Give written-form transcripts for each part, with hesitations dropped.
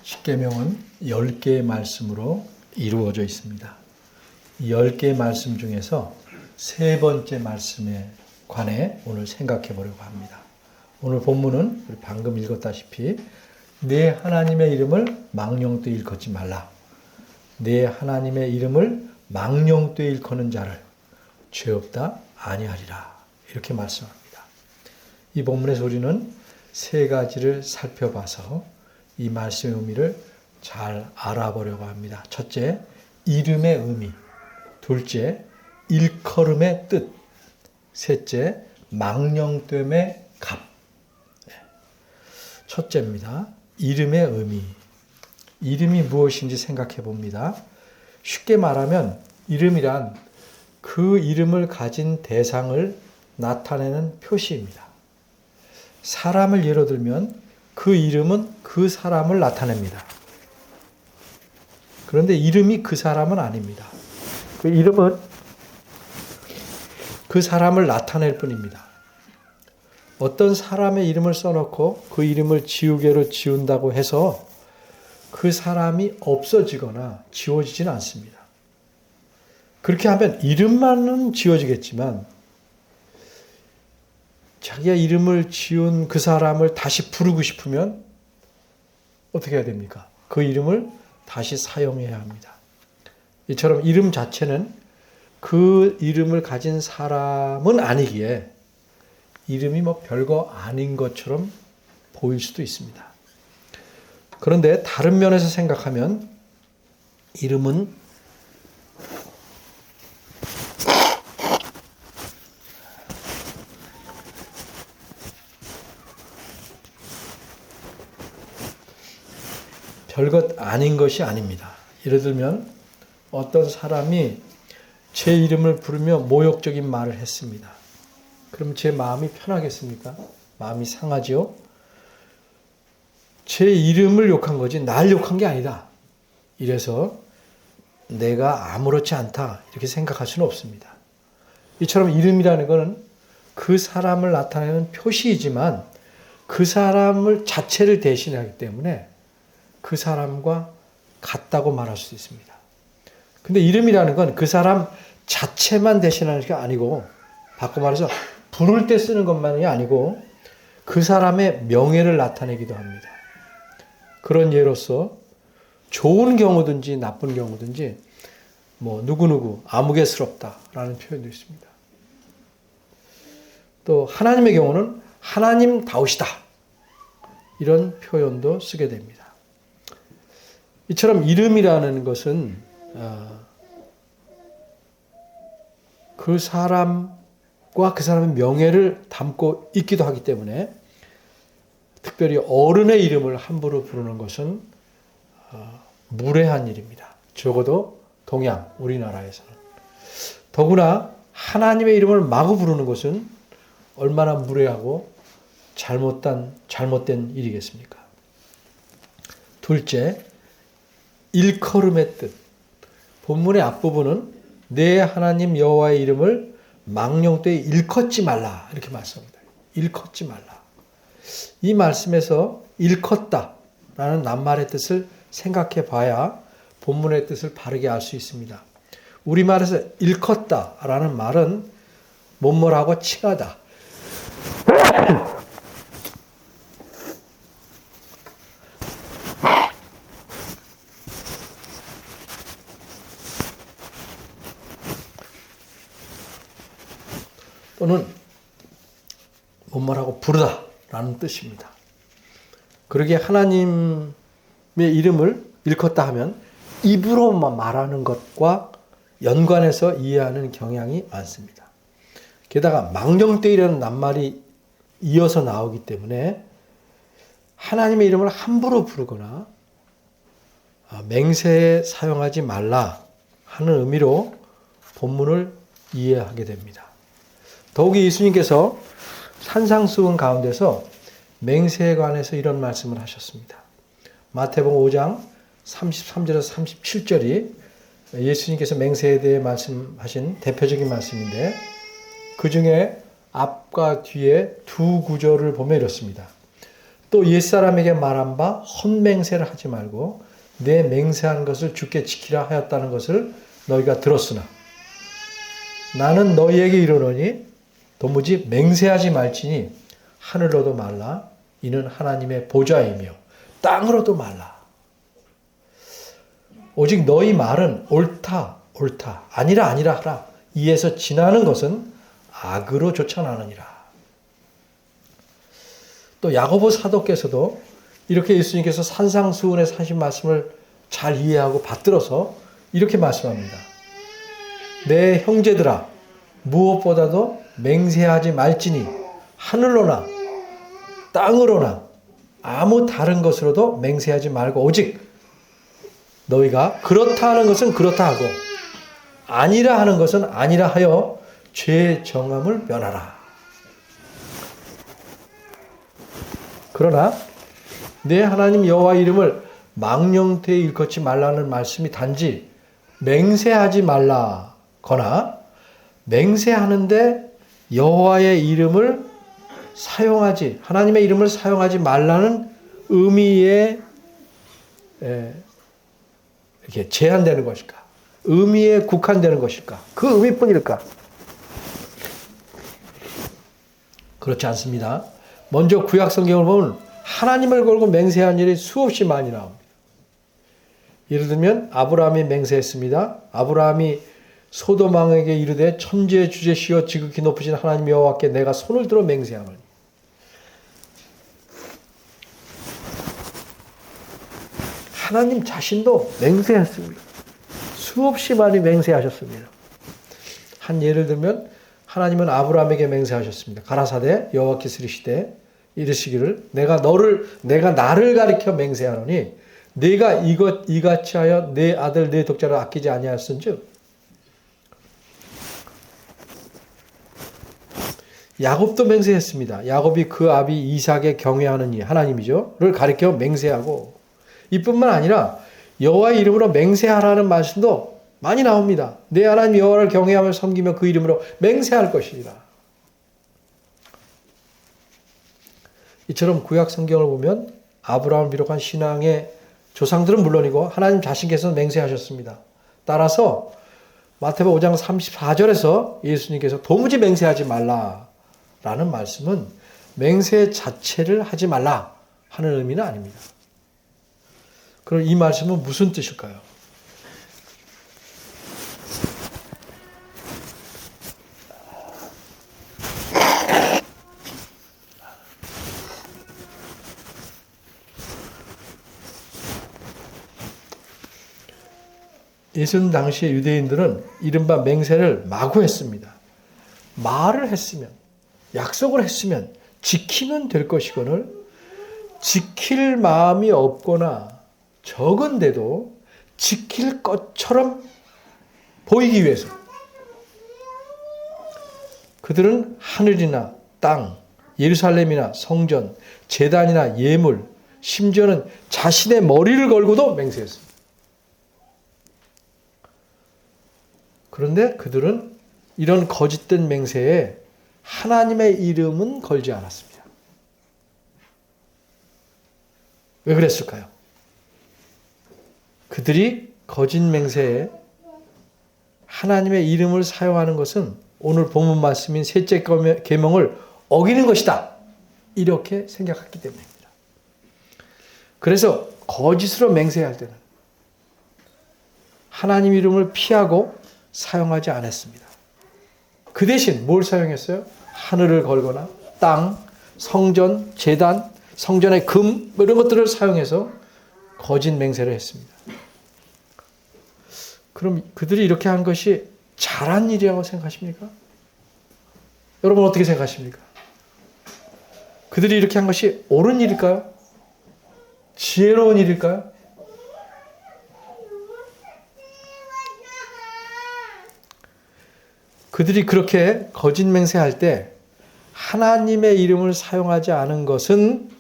십계명은 10개의 말씀으로 이루어져 있습니다. 이 10개의 말씀 중에서 세 번째 말씀에 관해 오늘 생각해 보려고 합니다. 오늘 본문은 우리 방금 읽었다시피 내 하나님의 이름을 망령되이 일컫지 말라. 내 하나님의 이름을 망령되이 일컫는 자를 죄 없다 아니하리라. 이렇게 말씀합니다. 이 본문에서 우리는 세 가지를 살펴봐서 이 말씀의 의미를 잘 알아보려고 합니다. 첫째, 이름의 의미. 둘째, 일컬음의 뜻. 셋째, 망령됨의 값. 첫째입니다. 이름의 의미. 이름이 무엇인지 생각해 봅니다. 쉽게 말하면 이름이란 그 이름을 가진 대상을 나타내는 표시입니다. 사람을 예로 들면 그 이름은 그 사람을 나타냅니다. 그런데 이름이 그 사람은 아닙니다. 그 이름은 그 사람을 나타낼 뿐입니다. 어떤 사람의 이름을 써놓고 그 이름을 지우개로 지운다고 해서 그 사람이 없어지거나 지워지지는 않습니다. 그렇게 하면 이름만은 지워지겠지만 자기가 이름을 지운 그 사람을 다시 부르고 싶으면 어떻게 해야 됩니까? 그 이름을 다시 사용해야 합니다. 이처럼 이름 자체는 그 이름을 가진 사람은 아니기에 이름이 별거 아닌 것처럼 보일 수도 있습니다. 그런데 다른 면에서 생각하면 이름은 별것 아닌 것이 아닙니다. 예를 들면 어떤 사람이 제 이름을 부르며 모욕적인 말을 했습니다. 그럼 제 마음이 편하겠습니까? 마음이 상하지요? 제 이름을 욕한 거지 날 욕한 게 아니다. 이래서 내가 아무렇지 않다 이렇게 생각할 수는 없습니다. 이처럼 이름이라는 것은 그 사람을 나타내는 표시이지만 그 사람을 자체를 대신하기 때문에 그 사람과 같다고 말할 수 있습니다. 근데 이름이라는 건 그 사람 자체만 대신하는 게 아니고 바꿔 말해서 부를 때 쓰는 것만이 아니고 그 사람의 명예를 나타내기도 합니다. 그런 예로서 좋은 경우든지 나쁜 경우든지 누구누구 아무개스럽다라는 표현도 있습니다. 또 하나님의 경우는 하나님다우시다 이런 표현도 쓰게 됩니다. 이처럼 이름이라는 것은 그 사람과 그 사람의 명예를 담고 있기도 하기 때문에 특별히 어른의 이름을 함부로 부르는 것은 무례한 일입니다. 적어도 동양, 우리나라에서는. 더구나 하나님의 이름을 마구 부르는 것은 얼마나 무례하고 잘못된 일이겠습니까? 둘째, 일컬음의 뜻. 본문의 앞부분은 내 하나님 여호와의 이름을 망령되이 일컫지 말라 이렇게 말씀합니다. 일컫지 말라. 이 말씀에서 일컫다라는 낱말의 뜻을 생각해 봐야 본문의 뜻을 바르게 알 수 있습니다. 우리말에서 일컫다라는 말은 뭐뭐라고 칭하다. 또는 뭐뭐라고 부르다라는 뜻입니다. 그러기에 하나님의 이름을 일컫다 하면 입으로만 말하는 것과 연관해서 이해하는 경향이 많습니다. 게다가 망령되이라는 낱말이 이어서 나오기 때문에 하나님의 이름을 함부로 부르거나 맹세에 사용하지 말라 하는 의미로 본문을 이해하게 됩니다. 더욱이 예수님께서 산상수훈 가운데서 맹세에 관해서 이런 말씀을 하셨습니다. 마태복음 5장 33절에서 37절이 예수님께서 맹세에 대해 말씀하신 대표적인 말씀인데 그 중에 앞과 뒤에 두 구절을 보면 이렇습니다. 또 옛사람에게 말한 바 헛맹세를 하지 말고 내 맹세한 것을 주께 지키라 하였다는 것을 너희가 들었으나 나는 너희에게 이르노니 도무지 맹세하지 말지니 하늘로도 말라 이는 하나님의 보좌이며 땅으로도 말라. 오직 너희 말은 옳다 옳다 아니라 아니라 하라. 이에서 지나는 것은 악으로 쫓아나느니라. 또 야고보 사도께서도 이렇게 예수님께서 산상수훈에서 하신 말씀을 잘 이해하고 받들어서 이렇게 말씀합니다. 내 형제들아 무엇보다도 맹세하지 말지니 하늘로나 땅으로나 아무 다른 것으로도 맹세하지 말고 오직 너희가 그렇다 하는 것은 그렇다 하고 아니라 하는 것은 아니라 하여 죄의 정함을 면하라. 그러나 내 하나님 여호와 이름을 망령되이 일컫지 말라는 말씀이 단지 맹세하지 말라거나 맹세하는데 여호와의 이름을 사용하지 하나님의 이름을 사용하지 말라는 의미에 이렇게 제한되는 것일까? 의미에 국한되는 것일까? 그 의미뿐일까? 그렇지 않습니다. 먼저 구약 성경을 보면 하나님을 걸고 맹세한 일이 수없이 많이 나옵니다. 예를 들면 아브라함이 맹세했습니다. 아브라함이 소돔 왕에게 이르되 천지의 주제시여 지극히 높으신 하나님 여호와께 내가 손을 들어 맹세하노니. 하나님 자신도 맹세했습니다. 수없이 많이 맹세하셨습니다. 한 예를 들면 하나님은 아브라함에게 맹세하셨습니다. 가라사대 여호와께서 이르시기를 내가 나를 가리켜 맹세하노니 네가 이같이 하여 내 아들 내 독자를 아끼지 아니하였은즉. 야곱도 맹세했습니다. 야곱이 그 아비 이삭에 경외하는 이 하나님이죠.를 가리켜 맹세하고 이뿐만 아니라 여호와의 이름으로 맹세하라는 말씀도 많이 나옵니다. 내 하나님 여호와를 경외하며 섬기며 그 이름으로 맹세할 것이니라. 이처럼 구약 성경을 보면 아브라함을 비롯한 신앙의 조상들은 물론이고 하나님 자신께서는 맹세하셨습니다. 따라서 마태복음 5장 34절에서 예수님께서 도무지 맹세하지 말라라는 말씀은 맹세 자체를 하지 말라 하는 의미는 아닙니다. 그럼 이 말씀은 무슨 뜻일까요? 예수님 당시의 유대인들은 이른바 맹세를 마구 했습니다. 말을 했으면, 약속을 했으면 지키면 될 것이거늘 지킬 마음이 없거나 적은데도 지킬 것처럼 보이기 위해서 그들은 하늘이나 땅, 예루살렘이나 성전, 제단이나 예물, 심지어는 자신의 머리를 걸고도 맹세했습니다. 그런데 그들은 이런 거짓된 맹세에 하나님의 이름은 걸지 않았습니다. 왜 그랬을까요? 그들이 거짓 맹세에 하나님의 이름을 사용하는 것은 오늘 본문 말씀인 셋째 계명을 어기는 것이다. 이렇게 생각했기 때문입니다. 그래서 거짓으로 맹세할 때는 하나님 이름을 피하고 사용하지 않았습니다. 그 대신 뭘 사용했어요? 하늘을 걸거나 땅, 성전, 제단, 성전의 금 이런 것들을 사용해서 거짓 맹세를 했습니다. 그럼 그들이 이렇게 한 것이 잘한 일이라고 생각하십니까? 여러분 어떻게 생각하십니까? 그들이 이렇게 한 것이 옳은 일일까요? 지혜로운 일일까요? 그들이 그렇게 거짓 맹세할 때 하나님의 이름을 사용하지 않은 것은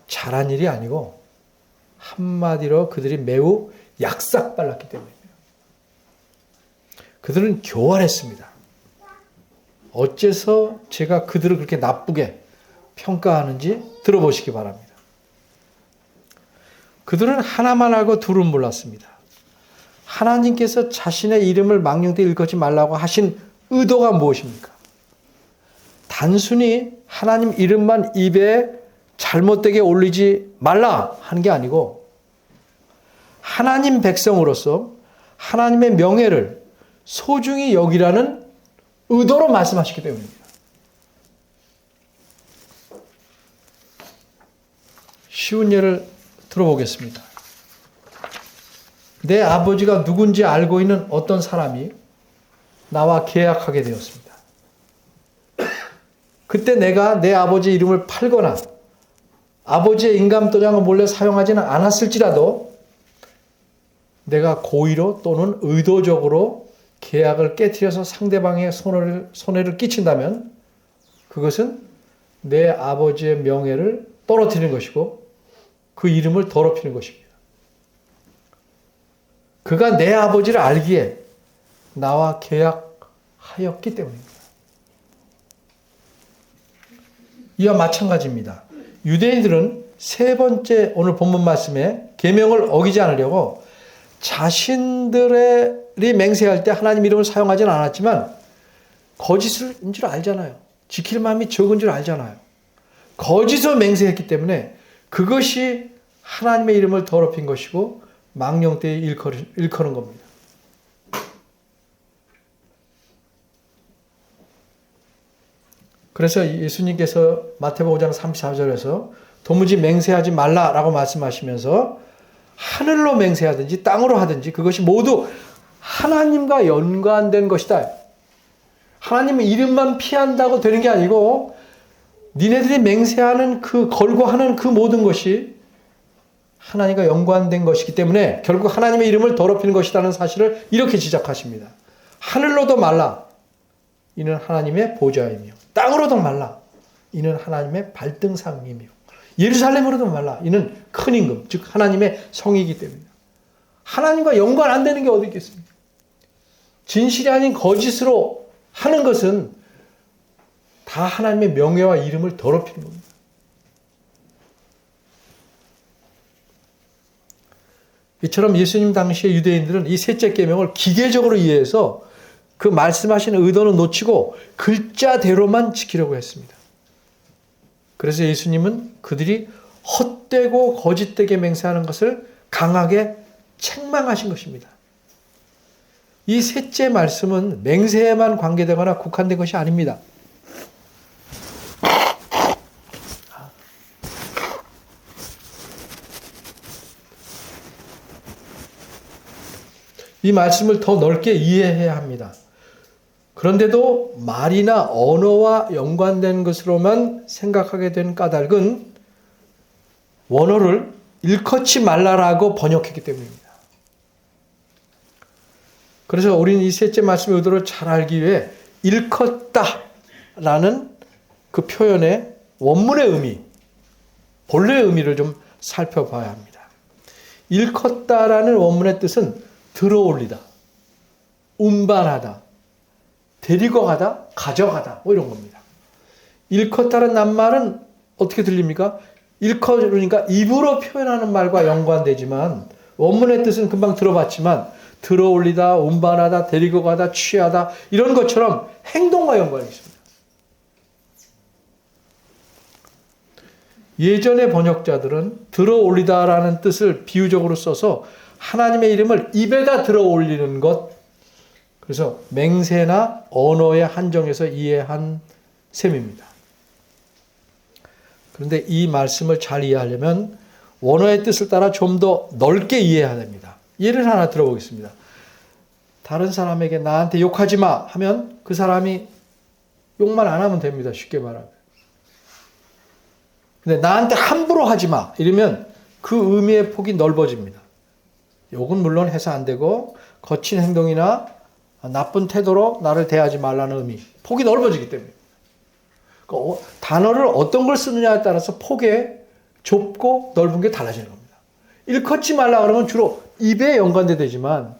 잘한 일이 아니고 한마디로 그들이 매우 약삭빨랐기 때문입니다. 그들은 교활했습니다. 어째서 제가 그들을 그렇게 나쁘게 평가하는지 들어보시기 바랍니다. 그들은 하나만 알고 둘은 몰랐습니다. 하나님께서 자신의 이름을 망령되이 일컫지 말라고 하신 의도가 무엇입니까? 단순히 하나님 이름만 입에 잘못되게 올리지 말라 하는 게 아니고 하나님 백성으로서 하나님의 명예를 소중히 여기라는 의도로 말씀하시기 때문입니다. 쉬운 예를 들어보겠습니다. 내 아버지가 누군지 알고 있는 어떤 사람이 나와 계약하게 되었습니다. 그때 내가 내 아버지 이름을 팔거나 아버지의 인감도장을 몰래 사용하지는 않았을지라도 내가 고의로 또는 의도적으로 계약을 깨트려서 상대방의 손해를 끼친다면 그것은 내 아버지의 명예를 떨어뜨리는 것이고 그 이름을 더럽히는 것입니다. 그가 내 아버지를 알기에 나와 계약하였기 때문입니다. 이와 마찬가지입니다. 유대인들은 세 번째 오늘 본문 말씀에 계명을 어기지 않으려고 자신들이 맹세할 때 하나님 이름을 사용하지는 않았지만 거짓인 줄 알잖아요. 지킬 마음이 적은 줄 알잖아요. 거짓으로 맹세했기 때문에 그것이 하나님의 이름을 더럽힌 것이고 망령되이 일컬은 겁니다. 그래서 예수님께서 마태복음 5장 34절에서 도무지 맹세하지 말라라고 말씀하시면서 하늘로 맹세하든지 땅으로 하든지 그것이 모두 하나님과 연관된 것이다. 하나님의 이름만 피한다고 되는 게 아니고 니네들이 맹세하는 걸고 하는 그 모든 것이 하나님과 연관된 것이기 때문에 결국 하나님의 이름을 더럽히는 것이라는 사실을 이렇게 지적하십니다. 하늘로도 말라. 이는 하나님의 보좌이며 땅으로도 말라. 이는 하나님의 발등상이며 예루살렘으로도 말라. 이는 큰 임금, 즉 하나님의 성이기 때문입니다. 하나님과 연관 안 되는 게 어디 있겠습니까? 진실이 아닌 거짓으로 하는 것은 다 하나님의 명예와 이름을 더럽히는 겁니다. 이처럼 예수님 당시의 유대인들은 이 셋째 계명을 기계적으로 이해해서 그 말씀하신 의도는 놓치고 글자대로만 지키려고 했습니다. 그래서 예수님은 그들이 헛되고 거짓되게 맹세하는 것을 강하게 책망하신 것입니다. 이 셋째 말씀은 맹세에만 관계되거나 국한된 것이 아닙니다. 이 말씀을 더 넓게 이해해야 합니다. 그런데도 말이나 언어와 연관된 것으로만 생각하게 된 까닭은 원어를 일컫지 말라라고 번역했기 때문입니다. 그래서 우리는 이 셋째 말씀의 의도를 잘 알기 위해 일컫다라는 그 표현의 원문의 의미, 본래의 의미를 좀 살펴봐야 합니다. 일컫다라는 원문의 뜻은 들어올리다, 운반하다, 데리고 가다, 가져가다 뭐 이런 겁니다. 일컫다라는 낱말은 어떻게 들립니까? 일컬으니까 입으로 표현하는 말과 연관되지만 원문의 뜻은 금방 들어봤지만 들어올리다, 운반하다, 데리고 가다, 취하다 이런 것처럼 행동과 연관이 있습니다. 예전의 번역자들은 들어올리다라는 뜻을 비유적으로 써서 하나님의 이름을 입에다 들어올리는 것, 그래서 맹세나 언어의 한정에서 이해한 셈입니다. 그런데 이 말씀을 잘 이해하려면 원어의 뜻을 따라 좀 더 넓게 이해해야 됩니다. 예를 하나 들어보겠습니다. 다른 사람에게 나한테 욕하지 마 하면 그 사람이 욕만 안 하면 됩니다. 쉽게 말하면. 근데 나한테 함부로 하지 마 이러면 그 의미의 폭이 넓어집니다. 욕은 물론 해서 안 되고 거친 행동이나 나쁜 태도로 나를 대하지 말라는 의미, 폭이 넓어지기 때문에. 그러니까 단어를 어떤 걸 쓰느냐에 따라서 폭의 좁고 넓은 게 달라지는 겁니다. 일컫지 말라 그러면 주로 입에 연관돼 되지만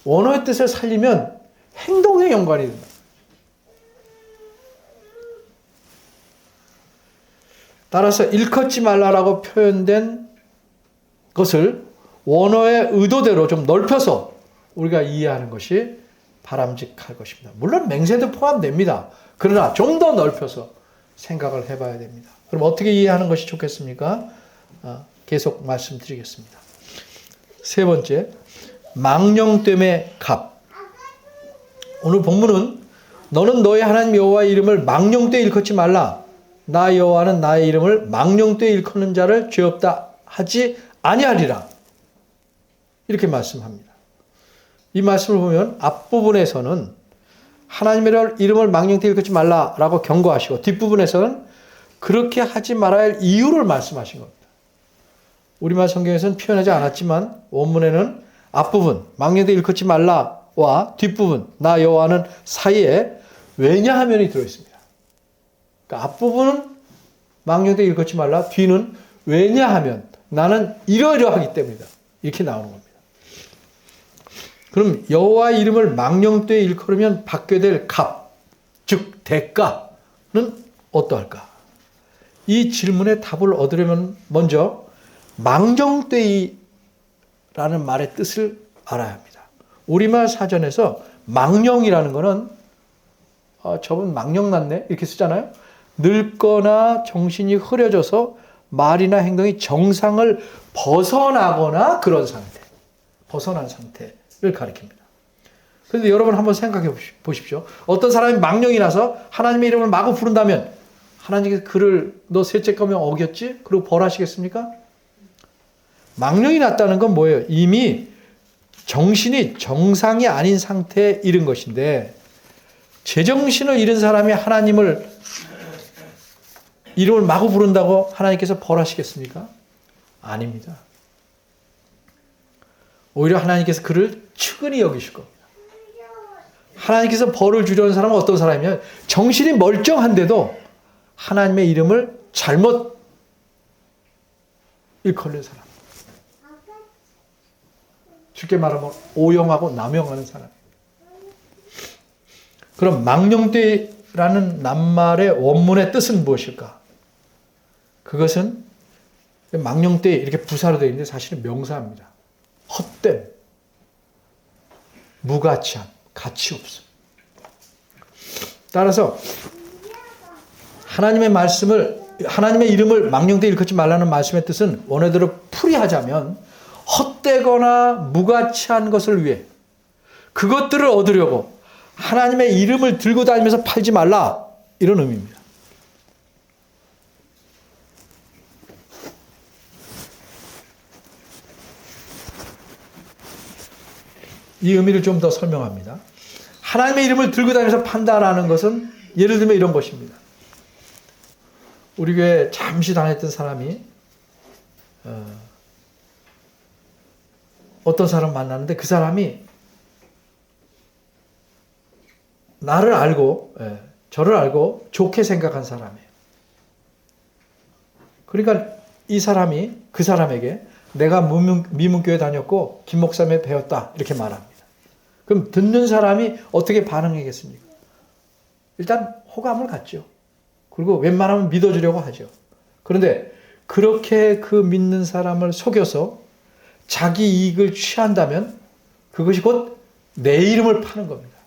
원어의 뜻을 살리면 행동에 연관이 된다. 따라서 일컫지 말라라고 표현된 것을 원어의 의도대로 좀 넓혀서 우리가 이해하는 것이 바람직할 것입니다. 물론 맹세도 포함됩니다. 그러나 좀 더 넓혀서 생각을 해봐야 됩니다. 그럼 어떻게 이해하는 것이 좋겠습니까? 계속 말씀드리겠습니다. 세 번째, 망령됨의 값. 오늘 본문은 너는 너의 하나님 여호와의 이름을 망령되이 일컫지 말라. 나 여호와는 나의 이름을 망령되이 일컫는 자를 죄 없다 하지 아니하리라. 이렇게 말씀합니다. 이 말씀을 보면 앞부분에서는 하나님의 이름을 망령되이 일컫지 말라라고 경고하시고 뒷부분에서는 그렇게 하지 말아야 할 이유를 말씀하신 겁니다. 우리말 성경에서는 표현하지 않았지만 원문에는 앞부분 망령되이 일컫지 말라와 뒷부분 나 여호와는 사이에 왜냐하면이 들어있습니다. 그러니까 앞부분은 망령되이 일컫지 말라, 뒤는 왜냐하면 나는 이러이러하기 때문이다. 이렇게 나오는 겁니다. 그럼 여호와의 이름을 망령되이 일컬으면 받게 될 값, 즉 대가는 어떠할까? 이 질문에 답을 얻으려면 먼저 망령되이라는 말의 뜻을 알아야 합니다. 우리말 사전에서 망령이라는 것은 저분 망령 났네 이렇게 쓰잖아요. 늙거나 정신이 흐려져서 말이나 행동이 정상을 벗어나거나 그런 상태, 벗어난 상태를 가리킵니다. 그런데 여러분 한번 생각해 보십시오. 어떤 사람이 망령이 나서 하나님의 이름을 마구 부른다면 하나님께서 그를 너 셋째 거명 어겼지? 그리고 벌하시겠습니까? 망령이 났다는 건 뭐예요? 이미 정신이 정상이 아닌 상태에 이른 것인데 제정신을 잃은 사람이 하나님을 이름을 마구 부른다고 하나님께서 벌하시겠습니까? 아닙니다. 오히려 하나님께서 그를 측은히 여기실 겁니다. 하나님께서 벌을 주려는 사람은 어떤 사람이면 정신이 멀쩡한데도 하나님의 이름을 잘못 일컬는 사람. 쉽게 말하면 오용하고 남용하는 사람. 그럼 망령되이라는 낱말의 원문의 뜻은 무엇일까? 그것은 망령되이 이렇게 부사로 되어 있는데 사실은 명사입니다. 헛됨, 무가치함, 가치 없음. 따라서 하나님의 이름을 망령되이 일컫지 말라는 말씀의 뜻은 원어대로 풀이하자면 헛되거나 무가치한 것을 위해 그것들을 얻으려고 하나님의 이름을 들고 다니면서 팔지 말라 이런 의미입니다. 이 의미를 좀 더 설명합니다. 하나님의 이름을 들고 다니면서 판다라는 것은 예를 들면 이런 것입니다. 우리 교회에 잠시 다녔던 사람이 어떤 사람 만났는데 그 사람이 나를 알고 저를 알고 좋게 생각한 사람이에요. 그러니까 이 사람이 그 사람에게 내가 미문교회 다녔고 김 목사님에 배웠다 이렇게 말합니다. 그럼 듣는 사람이 어떻게 반응하겠습니까? 일단 호감을 갖죠. 그리고 웬만하면 믿어주려고 하죠. 그런데 그렇게 그 믿는 사람을 속여서 자기 이익을 취한다면 그것이 곧 내 이름을 파는 겁니다.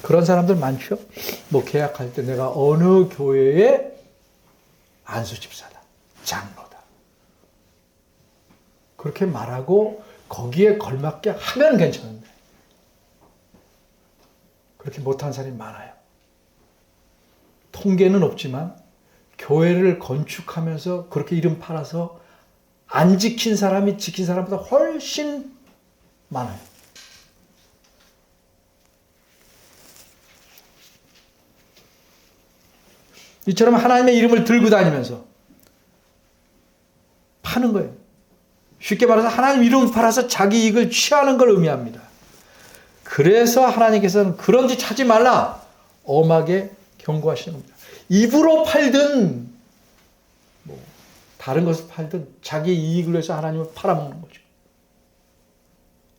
그런 사람들 많죠? 뭐 계약할 때 내가 어느 교회의 안수집사다, 장로다. 그렇게 말하고 거기에 걸맞게 하면 괜찮은데 그렇게 못한 사람이 많아요. 통계는 없지만 교회를 건축하면서 그렇게 이름 팔아서 안 지킨 사람이 지킨 사람보다 훨씬 많아요. 이처럼 하나님의 이름을 들고 다니면서 파는 거예요. 쉽게 말해서 하나님 이름을 팔아서 자기 이익을 취하는 걸 의미합니다. 그래서 하나님께서는 그런 짓 하지 말라 엄하게 경고하시는 겁니다. 입으로 팔든 뭐 다른 것을 팔든 자기 이익을 위해서 하나님을 팔아먹는 거죠.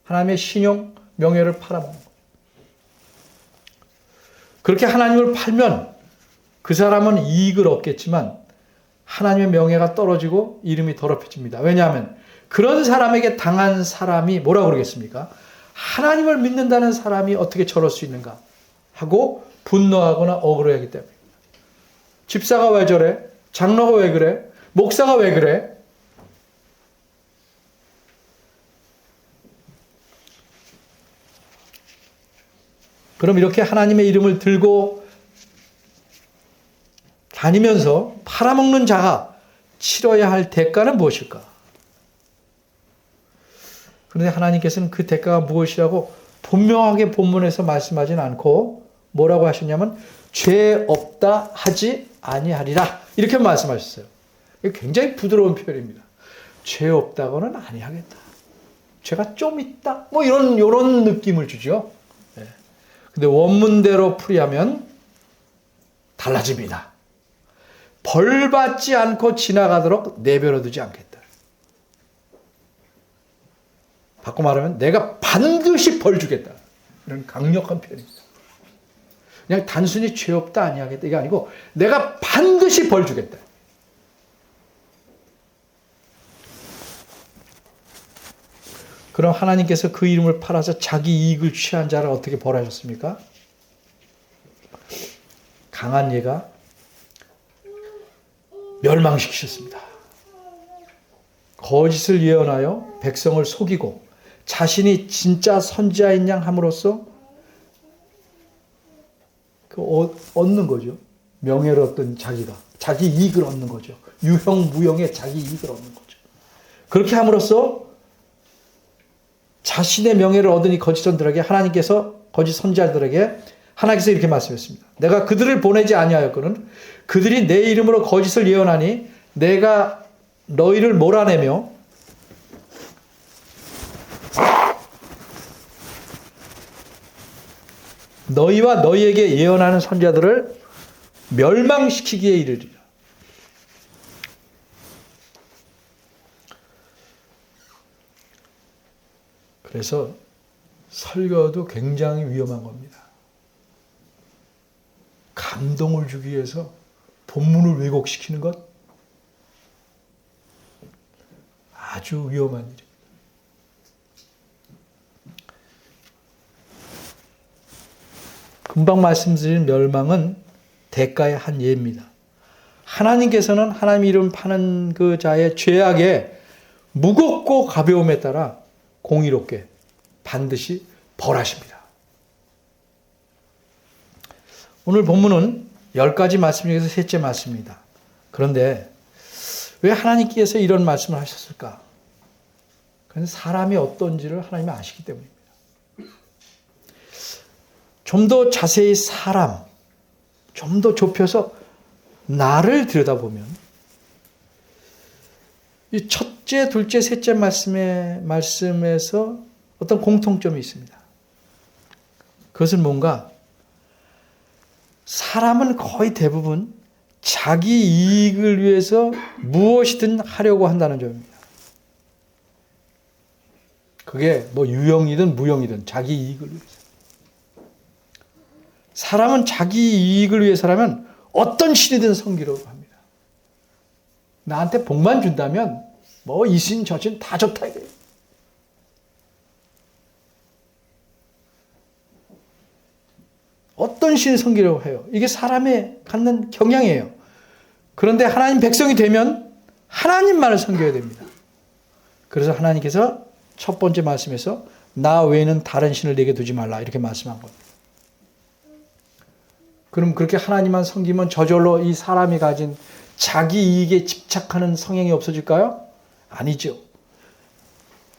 하나님의 신용, 명예를 팔아먹는 거죠. 그렇게 하나님을 팔면 그 사람은 이익을 얻겠지만 하나님의 명예가 떨어지고 이름이 더럽혀집니다. 왜냐하면 그런 사람에게 당한 사람이 뭐라고 그러겠습니까? 하나님을 믿는다는 사람이 어떻게 저럴 수 있는가 하고 분노하거나 억울해하기 때문입니다. 집사가 왜 저래? 장로가 왜 그래? 목사가 왜 그래? 그럼 이렇게 하나님의 이름을 들고 다니면서 팔아먹는 자가 치러야 할 대가는 무엇일까? 그런데 하나님께서는 그 대가가 무엇이라고 분명하게 본문에서 말씀하지는 않고 뭐라고 하셨냐면 죄 없다 하지 아니하리라 이렇게 말씀하셨어요. 이게 굉장히 부드러운 표현입니다. 죄 없다고는 아니하겠다. 죄가 좀 있다. 뭐 이런 느낌을 주죠. 근데 원문대로 풀이하면 달라집니다. 벌 받지 않고 지나가도록 내버려 두지 않겠다. 바꿔 말하면 내가 반드시 벌 주겠다. 이런 강력한 표현입니다. 그냥 단순히 죄 없다 아니하겠다 이게 아니고 내가 반드시 벌 주겠다. 그럼 하나님께서 그 이름을 팔아서 자기 이익을 취한 자를 어떻게 벌하셨습니까? 강한 예가 멸망시키셨습니다. 거짓을 예언하여 백성을 속이고 자신이 진짜 선지자인 양 함으로써 얻는 거죠. 명예를 얻던 자기 이익을 얻는 거죠. 유형무형의 자기 이익을 얻는 거죠. 그렇게 함으로써 자신의 명예를 얻으니 거짓 선들에게 거짓 선지자들에게 하나님께서 이렇게 말씀했습니다. 내가 그들을 보내지 아니하였거든 그들이 내 이름으로 거짓을 예언하니 내가 너희를 몰아내며 너희와 너희에게 예언하는 선지자들을 멸망시키기에 이르리라. 그래서 설교도 굉장히 위험한 겁니다. 감동을 주기 위해서 본문을 왜곡시키는 것 아주 위험한 일입니다. 금방 말씀드린 멸망은 대가의 한 예입니다. 하나님께서는 하나님 이름 파는 그 자의 죄악에 무겁고 가벼움에 따라 공의롭게 반드시 벌하십니다. 오늘 본문은 10가지 말씀 중에서 셋째 말씀입니다. 그런데 왜 하나님께서 이런 말씀을 하셨을까? 그건 사람이 어떤지를 하나님이 아시기 때문입니다. 좀 더 자세히 사람, 좀 더 좁혀서 나를 들여다보면 이 첫째, 둘째, 셋째 말씀에서 어떤 공통점이 있습니다. 그것은 뭔가 사람은 거의 대부분 자기 이익을 위해서 무엇이든 하려고 한다는 점입니다. 그게 뭐 유형이든 무형이든 자기 이익을 위해서. 사람은 자기 이익을 위해서라면 어떤 신이든 섬기려고 합니다. 나한테 복만 준다면 뭐 이 신 저 신 다 좋다 이거예요. 어떤 신을 섬기려고 해요. 이게 사람의 갖는 경향이에요. 그런데 하나님 백성이 되면 하나님만을 섬겨야 됩니다. 그래서 하나님께서 첫 번째 말씀에서 나 외에는 다른 신을 내게 두지 말라 이렇게 말씀한 겁니다. 그럼 그렇게 하나님만 섬기면 저절로 이 사람이 가진 자기 이익에 집착하는 성향이 없어질까요? 아니죠.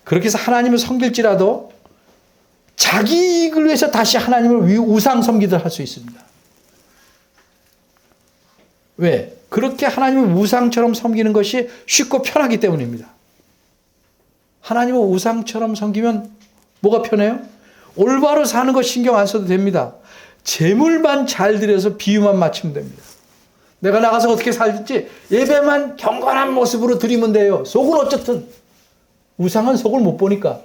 그렇게 해서 하나님을 섬길지라도 자기 이익을 위해서 다시 하나님을 우상 섬기듯 할 수 있습니다. 왜? 그렇게 하나님을 우상처럼 섬기는 것이 쉽고 편하기 때문입니다. 하나님을 우상처럼 섬기면 뭐가 편해요? 올바로 사는 거 신경 안 써도 됩니다. 재물만 잘 들여서 비유만 맞추면 됩니다. 내가 나가서 어떻게 살지 예배만 경건한 모습으로 드리면 돼요. 속은 어쨌든 우상은 속을 못 보니까.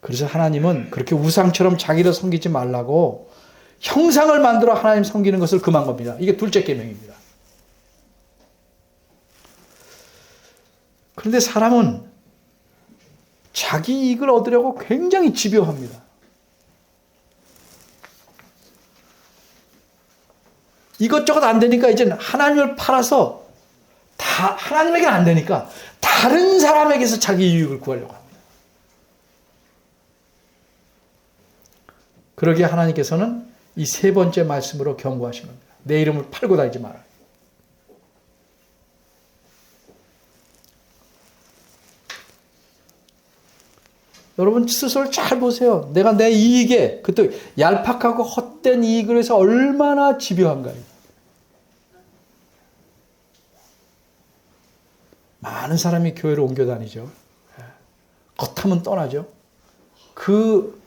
그래서 하나님은 그렇게 우상처럼 자기를 섬기지 말라고 형상을 만들어 하나님 섬기는 것을 금한 겁니다. 이게 둘째 계명입니다. 그런데 사람은 자기 이익을 얻으려고 굉장히 집요합니다. 이것저것 안 되니까 이제는 하나님을 팔아서 다 하나님에게는 안 되니까 다른 사람에게서 자기 이익을 구하려고 합니다. 그러기에 하나님께서는 이 세 번째 말씀으로 경고하신 겁니다. 내 이름을 팔고 다니지 마라. 여러분 스스로 잘 보세요. 내가 내 이익에 그때 얄팍하고 헛된 이익을 위해서 얼마나 집요한가요? 많은 사람이 교회를 옮겨 다니죠. 겉하면 떠나죠. 그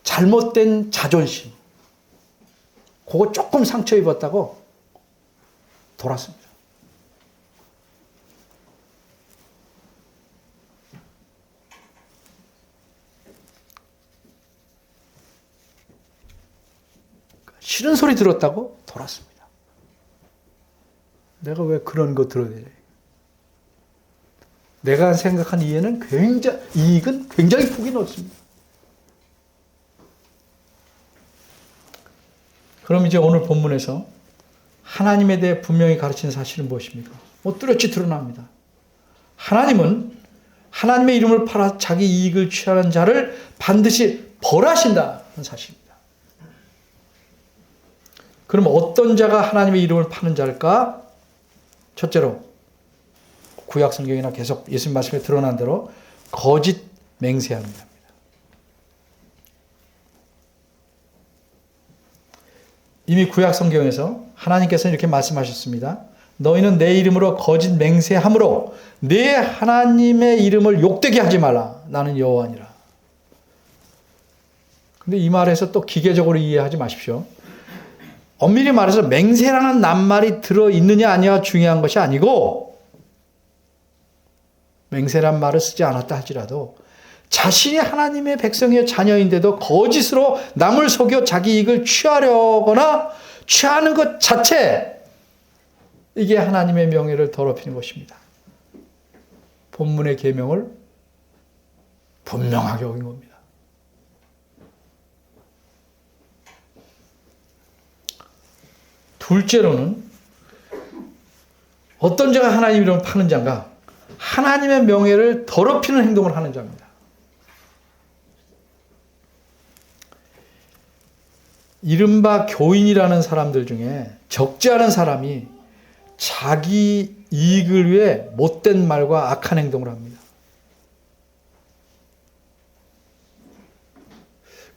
잘못된 자존심, 그거 조금 상처 입었다고 돌았습니다. 싫은 소리 들었다고 돌았습니다. 내가 왜 그런 거 들어야 되냐. 내가 생각한 이익은 굉장히 폭이 넓습니다. 그럼 이제 오늘 본문에서 하나님에 대해 분명히 가르치는 사실은 무엇입니까? 뚜렷이 드러납니다. 하나님은 하나님의 이름을 팔아 자기 이익을 취하는 자를 반드시 벌하신다는 사실입니다. 그럼 어떤 자가 하나님의 이름을 파는 자일까? 첫째로 구약 성경이나 계속 예수님 말씀에 드러난 대로 거짓 맹세하는 자입니다. 이미 구약 성경에서 하나님께서는 이렇게 말씀하셨습니다. 너희는 내 이름으로 거짓 맹세함으로 내 하나님의 이름을 욕되게 하지 말라. 나는 여호와니라. 근데 이 말에서 또 기계적으로 이해하지 마십시오. 엄밀히 말해서 맹세라는 낱말이 들어있느냐 아니냐 중요한 것이 아니고, 맹세란 말을 쓰지 않았다 할지라도 자신이 하나님의 백성의 자녀인데도 거짓으로 남을 속여 자기 이익을 취하려거나 취하는 것 자체, 이게 하나님의 명예를 더럽히는 것입니다. 본문의 계명을 분명하게 어긴 겁니다. 둘째로는 어떤 자가 하나님 이름을 파는 자인가? 하나님의 명예를 더럽히는 행동을 하는 자입니다. 이른바 교인이라는 사람들 중에 적지 않은 사람이 자기 이익을 위해 못된 말과 악한 행동을 합니다.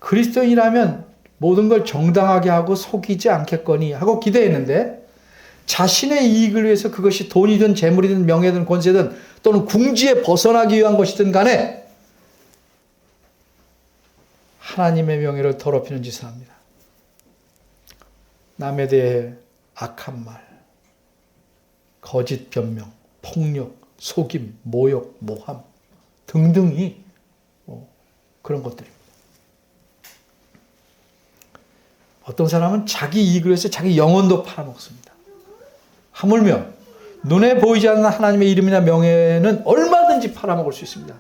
그리스도인이라면 모든 걸 정당하게 하고 속이지 않겠거니 하고 기대했는데, 자신의 이익을 위해서 그것이 돈이든 재물이든 명예든 권세든 또는 궁지에 벗어나기 위한 것이든 간에 하나님의 명예를 더럽히는 짓을 합니다. 남에 대해 악한 말, 거짓 변명, 폭력, 속임, 모욕, 모함 등등이 그런 것들입니다. 어떤 사람은 자기 이익을 위해서 자기 영혼도 팔아먹습니다. 하물며 눈에 보이지 않는 하나님의 이름이나 명예는 얼마든지 팔아먹을 수 있습니다.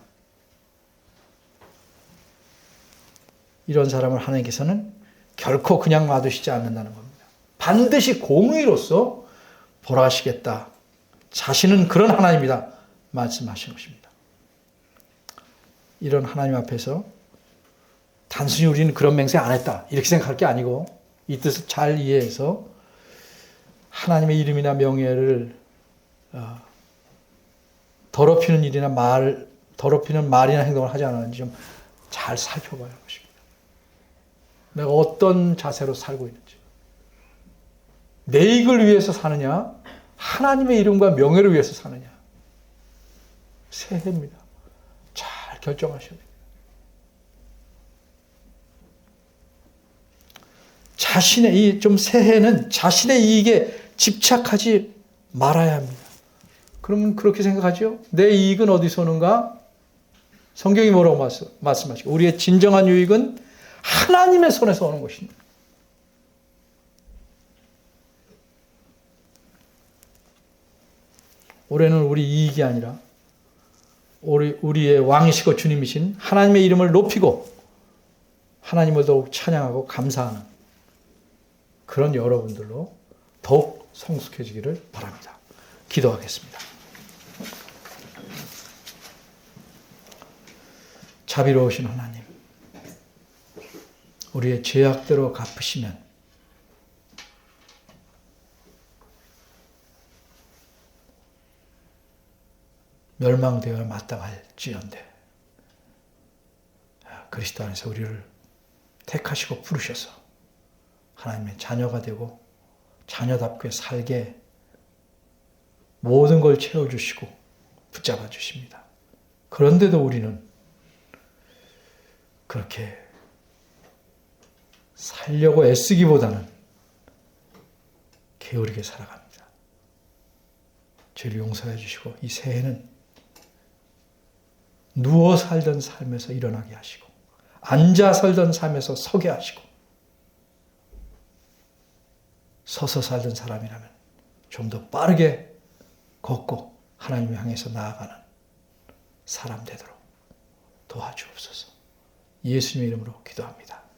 이런 사람을 하나님께서는 결코 그냥 놔두시지 않는다는 겁니다. 반드시 공의로서 벌하시겠다. 자신은 그런 하나님이다 말씀하신 것입니다. 이런 하나님 앞에서 단순히 우리는 그런 맹세 안 했다 이렇게 생각할 게 아니고, 이 뜻을 잘 이해해서 하나님의 이름이나 명예를 더럽히는 일이나 더럽히는 말이나 행동을 하지 않았는지 좀 잘 살펴봐야 할 것입니다. 내가 어떤 자세로 살고 있는지. 내 이익을 위해서 사느냐, 하나님의 이름과 명예를 위해서 사느냐. 새해입니다. 잘 결정하셔야 됩니다. 새해는 자신의 이익에 집착하지 말아야 합니다. 그러면 그렇게 생각하죠? 내 이익은 어디서 오는가? 성경이 뭐라고 말씀하시고 우리의 진정한 유익은 하나님의 손에서 오는 것입니다. 올해는 우리 이익이 아니라 우리의 왕이시고 주님이신 하나님의 이름을 높이고 하나님을 더욱 찬양하고 감사하는 그런 여러분들로 더욱 성숙해지기를 바랍니다. 기도하겠습니다. 자비로우신 하나님, 우리의 죄악대로 갚으시면 멸망되어 마땅할지언데 그리스도 안에서 우리를 택하시고 부르셔서 하나님의 자녀가 되고 자녀답게 살게 모든 걸 채워주시고 붙잡아 주십니다. 그런데도 우리는 그렇게 살려고 애쓰기보다는 게으르게 살아갑니다. 죄를 용서해 주시고 이 새해는 누워 살던 삶에서 일어나게 하시고 앉아 살던 삶에서 서게 하시고 서서 살던 사람이라면 좀 더 빠르게 걷고 하나님을 향해서 나아가는 사람 되도록 도와주옵소서. 예수님의 이름으로 기도합니다.